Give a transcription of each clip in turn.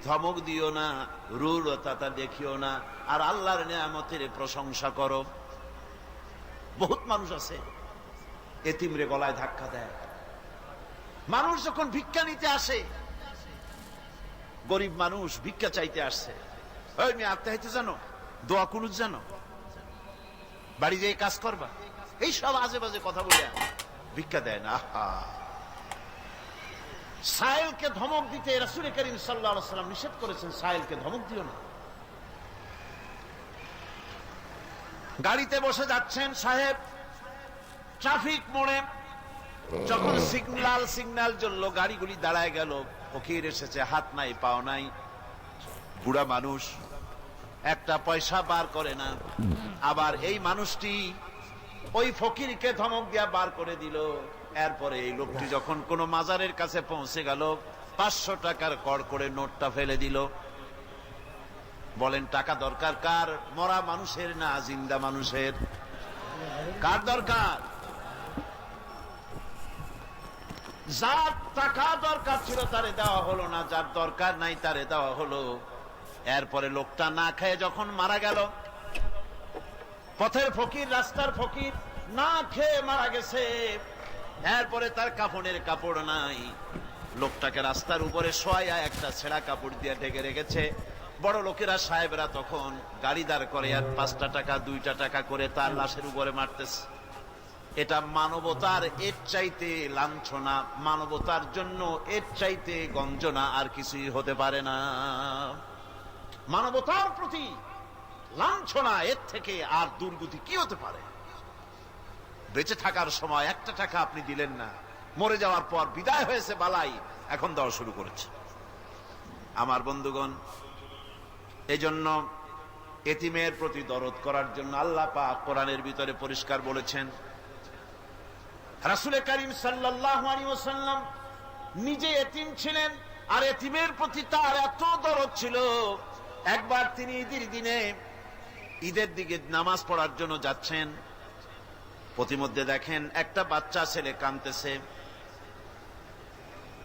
ধমক দিও না, রূঢ়তা দেখিও না, আর আল্লাহর নিয়ামতের প্রশংসা করো। বহুত মানুষ আছে এতিমরে গলায় ধাক্কা দেয়। মানুষ যখন ভিক্ষা নিতে আসে, গরিব মানুষ ভিক্ষা চাইতে আসছে, ওই মেয়ে আত্মহত্যা জানো, দোয়া কুনুত জানো, বাড়ি যেয়ে কাজ করবা, এই সব আজে বাজে কথা বলে ভিক্ষা দেয় না। সাইলকে ধমক দিতে রাসূল করিম সাল্লাল্লাহু আলাইহি ওয়াসাল্লাম নিষেধ করেছেন, সাইলকে ধমক দিও না। গাড়িতে বসে যাচ্ছেন সাহেব, ট্রাফিক মোড়ে যখন সিগন্যাল জ্বললো, গাড়িগুলি দাঁড়ায় গেল, ফকির এসেছে, হাত নাই পাও নাই, বুড়া মানুষ, একটা পয়সা বার করে না। আবার এই মানুষটি ওই ফকিরকে ধমক দিয়া বার করে দিল। এরপরে এই লোকটি যখন কোন মাজারের কাছে পৌঁছে গেল, 500 টাকার কড় করে নোটটা ফেলে দিল। বলেন টাকা দরকার কার? মরা মানুষের না জিন্দা মানুষের? কার দরকার? যার টাকা দরকার ছিল তারে দেওয়া হলো না, যার দরকার নাই তারে দেওয়া হলো। এরপরে লোকটা না খেয়ে যখন মারা গেল, পথের ফকির, রাস্তার ফকির, না খেয়ে মারা গেছে। এরপরে তার কাফনের কাপড় নাই, লোকটাকে রাস্তার উপরে শোয়া একটা ছেঁড়া কাপড় দিয়ে ঢেকে রেখেছে। বড় লোকেরা, সাহেবরা তখন গাড়ি দাঁড় করে আর 5টা টাকা 2টা টাকা করে তার লাশের উপরে মারতেছে। এটা মানবতার এর চাইতে লাঞ্ছনা, মানবতার জন্য এর চাইতে গঞ্জনা আর কিছুই হতে পারে না। মানবতার প্রতি লাঞ্ছনা এর থেকে আর দুর্গতি কি হতে পারে? বেঁচে থাকার সময় 1টা টাকা আপনি দিলেন না, মরে যাওয়ার পর বিদায় হয়েছে বালাই, এখন দেওয়া শুরু করেছে। আমার বন্ধুগণ, এই জন্য এতিমের প্রতি দরদ করার জন্য আল্লাহ পাক কোরআনের ভিতরে পরিষ্কার বলেছেন। রাসূল করিম সাল্লাল্লাহু আলাইহি ওয়াসাল্লাম নিজে এতিম ছিলেন, আর এতিমের প্রতি তার এত দরদ ছিল, একবার তিনি ঈদের দিকে নামাজ পড়ার জন্য যাচ্ছেন, প্রতিমধ্যে দেখেন একটা বাচ্চা ছেলে কাঁদতেছে।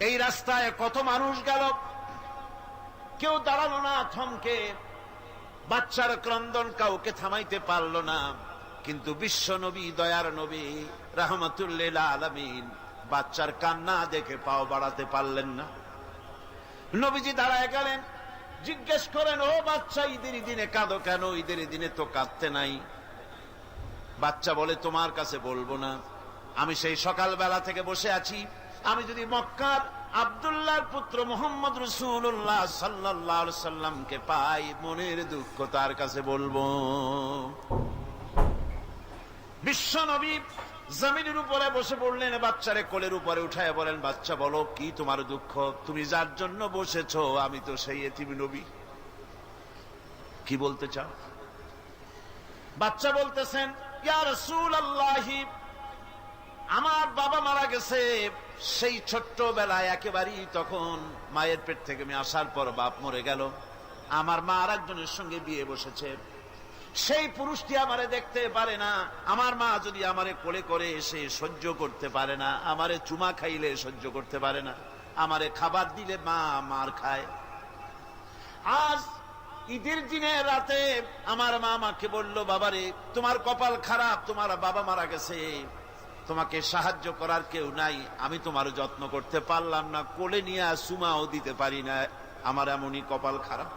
এই রাস্তায় কত মানুষ গেল, কেউ দাঁড়ালো না থমকে, বাচ্চার ক্রন্দন কাউকে থামাইতে পারলো না। কিন্তু বিশ্ব নবী, দয়ার নবী, রাহমাতুল লিল আলামিন বাচ্চার কান্না দেখে পাও বাড়াতে পারলেন না। নবীজি দাঁড়ায় গেলেন, জিজ্ঞেস করেন, ও বাচ্চা, ঈদের দিনে কাঁদো কেন? ঈদের দিনে তো কাঁদতে নাই। বাচ্চা বলে, তোমার কাছে বলবো না, আমি সেই সকালবেলা থেকে বসে আছি, আমি যদি মক্কার আব্দুল্লাহর পুত্র মুহাম্মদ রাসূলুল্লাহ সাল্লাল্লাহু আলাইহি সাল্লামকে পাই, মনের দুঃখ তার কাছে বলবো। বিশ্ব নবী জমিনের উপরে বসে পড়লেন, বাচ্চারে কোলের উপরে উঠায় বলেন, বাচ্চা বলো কি তোমার দুঃখ? তুমি যার জন্য বসেছো আমি তো সেই এতিম নবী, কি বলতে চাও? বাচ্চা বলতেছেন, ইয়া রাসূলুল্লাহ, আমার বাবা মারা গেছে, সেই ছোট্টবেলায় একেবারেই তখন মায়ের পেট থেকে আমি আসার পর বাপ মরে গেল, আমার মা আর একজনের সঙ্গে বিয়ে বসেছে, সেই পুরুষটি আমারে দেখতে পারে না, আমার মা যদি আমারে কোলে করে এসে সহ্য করতে পারে না, আমারে চুমা খাইলে সহ্য করতে পারে না, আমারে খাবার দিলে মা মার খায়। আজ ঈদের দিনে রাতে আমার মা আমাকে বলল, বাবারে তোমার কপাল খারাপ, তোমার বাবা মারা গেছে, তোমাকে সাহায্য করার কেউ নাই, আমি তোমার যত্ন করতে পারলাম না, কোলে নিয়ে চুমাও দিতে পারি না, আমার এমনই কপাল খারাপ।